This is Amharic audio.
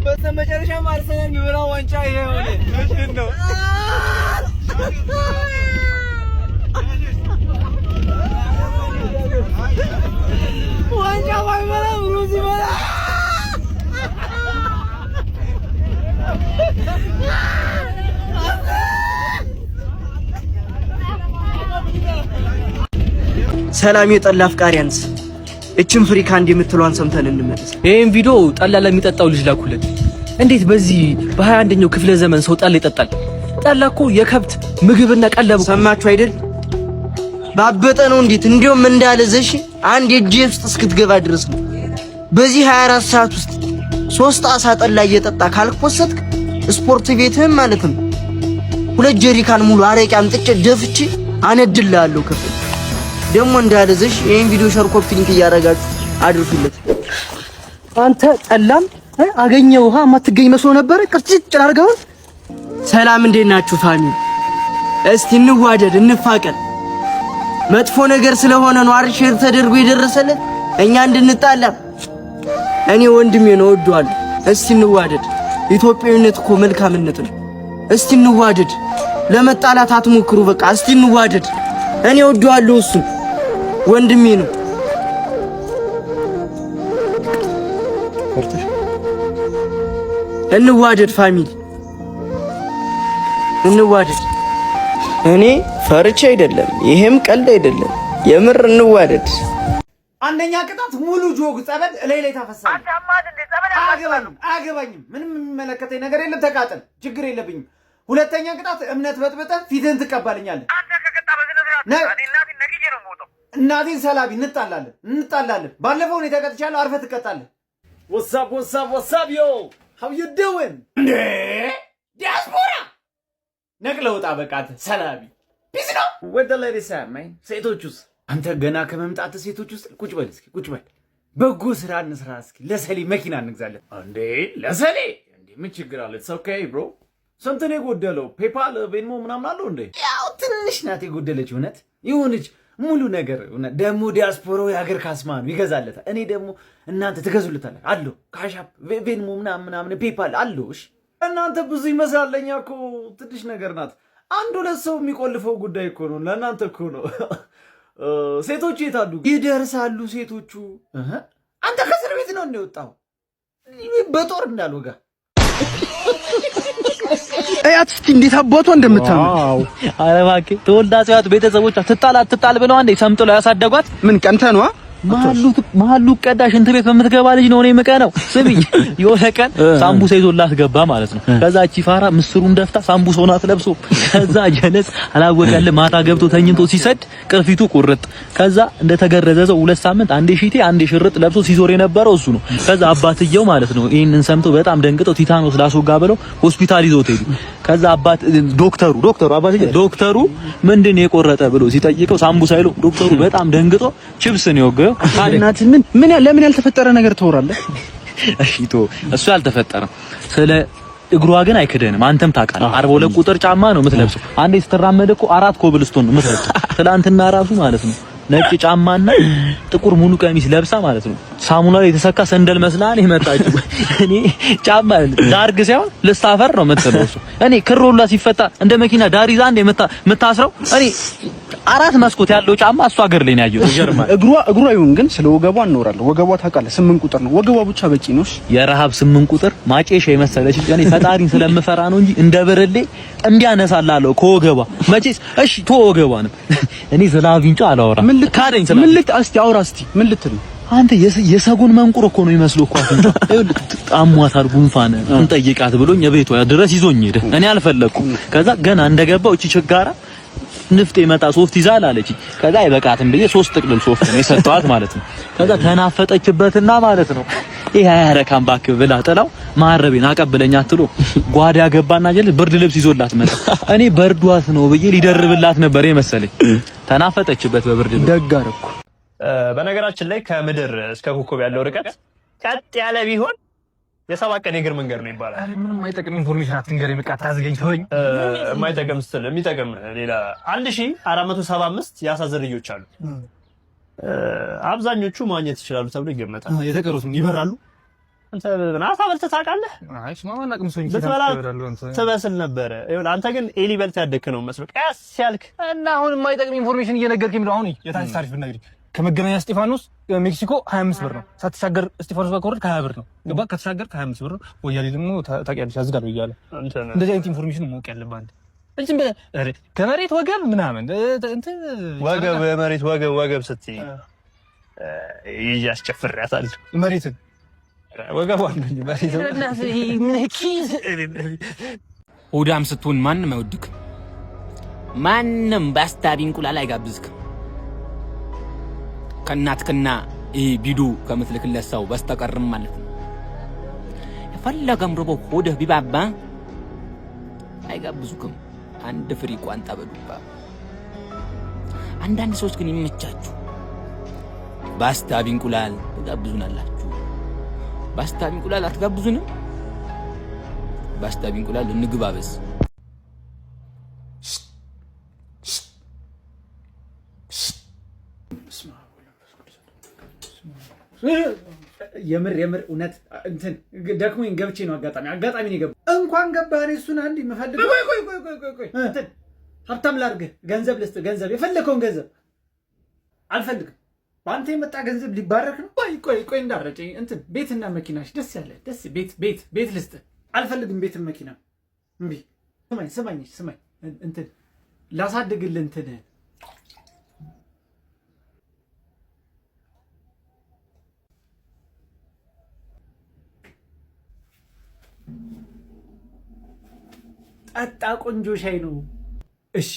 በስተመጨረሻ አርሰናል የሚበላው ዋንጫ ይሄ ሆነ። ምንድን ነው? ዋንጫ ባይበላ ሩዝ ይበላ። ሰላም የጠላ አፍቃሪያንስ እቺን ፍሪካ እንደምትሏን ሰምተን እንመለስ። ይሄን ቪዲዮ ጠላ ለሚጠጣው ልጅ ላኩለት። እንዴት በዚህ በ21ኛው ክፍለ ዘመን ሰው ጠላ ይጠጣል? ጠላ እኮ የከብት ምግብና ቀለብ። ሰማችሁ አይደል? ባበጠ ነው እንዴት እንዲያውም እንዳለዘሽ አንድ የእጄ ውስጥ እስክትገባ ድረስ ነው። በዚህ 24 ሰዓት ውስጥ 3 አሳ ጠላ እየጠጣ ካልኮሰትክ ስፖርት ቤትህም ማለት ነው 2 ጀሪካን ሙሉ አረቄ አምጥቼ ደፍቼ አነድልሃለሁ። ከፍል ደግሞ እንዳለዘሽ ይሄን ቪዲዮ ሸር ኮፒ ሊንክ እያደረጋችሁ አድርሱለት። አንተ ጠላም አገኘ ውሃ ማትገኝ መስሎ ነበር። ቅርጭጭ አድርገው። ሰላም እንዴት ናችሁ ፋሚሊ? እስቲ እንዋደድ እንፋቀር። መጥፎ ነገር ስለሆነ ነው አርሼር ተደርጎ የደረሰለት እኛ እንድንጣላ። እኔ ወንድሜ ነው ወዷል። እስቲ እንዋደድ። ኢትዮጵያዊነት እኮ መልካምነት ነው። እስቲ እንዋደድ። ለመጣላት አትሞክሩ። በቃ እስቲ እንዋደድ። እኔ ወዷለሁ፣ እሱ ወንድሜ ነው። እንዋደድ ፋሚሊ እንዋደድ። እኔ ፈርቼ አይደለም፣ ይሄም ቀልድ አይደለም፣ የምር እንዋደድ። አንደኛ ቅጣት ሙሉ ጆግ ጸበል ላይ ታፈሳለህ። አንተ አማድ እንደ ጸበል አያገባኝም። ምንም የሚመለከተኝ ነገር የለም። ተቃጠል፣ ችግር የለብኝም። ሁለተኛ ቅጣት እምነት በጥብጠህ ፊትህን ትቀባልኛለህ። አንተ ከቀጣ በዝነዝራት እናቴን ነግጄ ነው የምወጣው። እናቴን ሰላቢ እንጣላለን። ባለፈው ነው ተቀጥቻለሁ። አርፈህ ትቀጣለህ። What's up yo? How you doing? እንዴ ዲያስፖራ ነቅለው ወጣ። በቃት ሰላቢ ቢስ ነው። Where the ladies at man? ሴቶቹስ አንተ ገና ከመምጣት ሴቶች ውስጥ ቁጭ በል እስኪ ቁጭ በል። በጎ ስራ እንስራ እስኪ። ለሰሌ መኪና እንግዛለን። እንዴ ለሰሌ እንዴ ምን ችግር አለ? It's okay bro. ስንት ነው የጎደለው? ፔፓል ቬንሞ ምናምን አለው እንዴ? ያው ትንሽ ናት የጎደለች። እውነት ይሁንች ሙሉ ነገር ደግሞ ዲያስፖራው የሀገር ካስማ ነው ይገዛለታል። እኔ ደግሞ እናንተ ትገዙልታላችሁ አለው። ካሻፕ ቬንሞ ምናምን ፔፓል አለው። እሺ እናንተ ብዙ ይመስላል። ለኛ እኮ ትንሽ ነገር ናት። አንድ ሁለት ሰው የሚቆልፈው ጉዳይ እኮ ነው። ለእናንተ እኮ ነው። ሴቶቹ የት አሉ? ይደርሳሉ ሴቶቹ። አንተ ከእስር ቤት ነው እንደወጣው በጦር እንዳልወጋ አያት እስቲ እንዴት አባቷ እንደምታምር። ዋው አረ እባክህ ተወልዳ ጽያት ቤተሰቦቿ ትጣል ብለው አንዴ ሰምጥለው ያሳደጓት ምን ቀንተ ነው? መሀሉ ቀዳሽ እንት ቤት በምትገባ ልጅ ነው እኔ የምቀነው። ስሚኝ የሆነ ቀን ሳምቡሳ ይዞላት ገባ ማለት ነው። ከዛ ቺፋራ ምስሩን ደፍታ ሳምቡሳውን አትለብሶ ከዛ ጀለስ አላወቀልህ ማታ ገብቶ ተኝቶ ሲሰድ ቅርፊቱ ቁርጥ። ከዛ እንደተገረዘ ሰው 2 ሳምንት አንዴ ሺቴ አንዴ ሽርጥ ለብሶ ሲዞር የነበረው እሱ ነው። ከዛ አባትየው ማለት ነው ይሄንን ሰምቶ በጣም ደንግጠው ቲታኖስ ላስወጋ ብለው ሆስፒታል ይዞት ሄዱ። ከዛ አባት ዶክተሩ ምንድን የቆረጠ ብሎ ሲጠይቀው ሳምቡሳ ይለው ዶክተሩ በጣም ደንግጦ ቺፕስ ነው የወገው። እናት ለምን ያልተፈጠረ ነገር ተወራለህ? እሺ እሱ ያልተፈጠረም ስለ እግሯ ግን አይክደንም። አንተም ታውቃለህ 42 ቁጥር ጫማ ነው የምትለብሰው። አንዴ ስትራመድ እኮ 4 ኮብልስቶን ነው የምትለብሰው። ትላንትና ራሱ ማለት ነው ነጭ ጫማና ጥቁር ሙሉ ቀሚስ ለብሳ ማለት ነው ሳሙና ላይ የተሰካ ሰንደል መስላን የመጣችው። እኔ ጫማ ዳርግ ሳይሆን ልስታፈር ነው የምትለብሰው። እኔ ክሮላ ሲፈታ እንደ መኪና ዳር ይዛ እንደ የምታስረው እኔ 4 መስኮት ያለው ጫማ እሷ ሀገር ላይ ነው ያየሁት። ይገርማል። እግሯ ይሁን ግን ስለ ወገቧ እንወራለን። ወገቧ ታውቃለህ 8 ቁጥር ነው። ወገቧ ብቻ በቂ ነው። የረሃብ 8 ቁጥር ማጨሻ የመሰለች እኔ ፈጣሪን ስለምፈራ ነው እንጂ እንደ በረሌ እንዲያነሳላለሁ ከወገቧ መቼስ። እሺ ወገቧንም እኔ ስላቪንጫ አላወራ ምን ልካደኝ ስላ ምን ልት እስቲ አውራ እስቲ ምን ልትል አንተ የሰጎን መንቁር እኮ ነው ይመስሉ እኮ አፍንጫ ጣሟታል። ጉንፋን እንጠይቃት ብሎኝ የቤቷ ድረስ ይዞኝ ሄደ። እኔ አልፈለኩም። ከዛ ገና እንደገባው እቺ ችጋራ ንፍጤ መጣ ሶፍት ይዛል አለች። ከዛ አይበቃትም ብዬ 3 ጥቅልል ሶፍት ነው የሰጠዋት ማለት ነው። ከዛ ተናፈጠችበትና ማለት ነው ይሄ አያረካም ባክ ብላ ጥላው ማረቤን አቀበለኝ አትሎ ጓዳ ገባና ጀል ብርድ ልብስ ይዞላት መጣ። እኔ በርዷት ነው ብዬ ሊደርብላት ነበር የመሰለኝ። ተናፈጠችበት በብርድ ልብስ። ደግ አደረኩ። በነገራችን ላይ ከምድር እስከ ኮከብ ያለው ርቀት ቀጥ ያለ ቢሆን የ7 ቀን የእግር መንገድ ነው ይባላል። አረ ምንም የማይጠቅም ኢንፎርሜሽን አትንገረኝ። በቃ ታዝገኝ ተወኝ። የማይጠቅም ስትል የሚጠቅም ሌላ 1475 የአሳ ዝርዮች አሉ። አብዛኞቹ ማግኘት ይችላሉ ተብሎ ይገመታል። የተቀሩት ይበራሉ። አንተ አሳ በልተህ ታውቃለህ? አይ ስማማና ቅምሶኝ ትመስል ነበረ። ይኸውልህ አንተ ግን ኤሊ በልተህ ያደግህ ነው መስሎ ቀስ ያልክ እና አሁን የማይጠቅም ኢንፎርሜሽን እየነገርከኝ ነው። አሁን የታክሲ ታሪፍ ብትነግሪኝ ከመገናኛ እስጢፋኖስ ሜክሲኮ 25 ብር ነው። ሳትሻገር እስጢፋኖስ ጋር ከወረድክ 20 ብር ነው። ገባ ከተሻገር 25 ብር ነው። ወያሌ ደግሞ ታውቂያለሽ ያዝጋል እያለ እንደዚህ አይነት ኢንፎርሜሽን ማወቅ ያለብህ አንተ እንጂ ከመሬት ወገብ ምናምን እንትን ወገብ መሬት ወገብ ስትይ ያስጨፍራታል መሬትን ወገቧን ሆዳም ስትሆን ማንም አይወድክም። ማንም በአስታቢ እንቁላል አይጋብዝክም። ከእናትክና ቢዱ ከምትልክለት ሰው በስተቀርም ማለት ነው። የፈለገም ርቦ ሆድህ ቢባባ አይጋብዙክም። አንድ ፍሪ ቋንጣ በዱባ። አንዳንድ ሰዎች ግን ይመቻችሁ። በአስታቢ እንቁላል ትጋብዙናላችሁ። በአስታቢ እንቁላል አትጋብዙንም? በአስታቢ እንቁላል እንግባበዝ። የምር እውነት እንትን ደክሞኝ ገብቼ ነው። አጋጣሚ ነው የገባው። እንኳን ገባህ። እኔ እሱን አንድ የምፈልግ ቆይ እንትን ሀብታም ላድርግህ፣ ገንዘብ ልስጥህ፣ ገንዘብ የፈለከውን ገንዘብ አልፈልግም። በአንተ የመጣ ገንዘብ ሊባረክ ነው። ቆይ እንዳረጨኝ እንትን ቤትና መኪናሽ ደስ ያለ ቤት ልስጥህ። አልፈልግም ቤትን መኪና እምቢ። ስማኝ እንትን ላሳድግልህ እንትን ጠጣ ቆንጆ ሻይ ነው። እሺ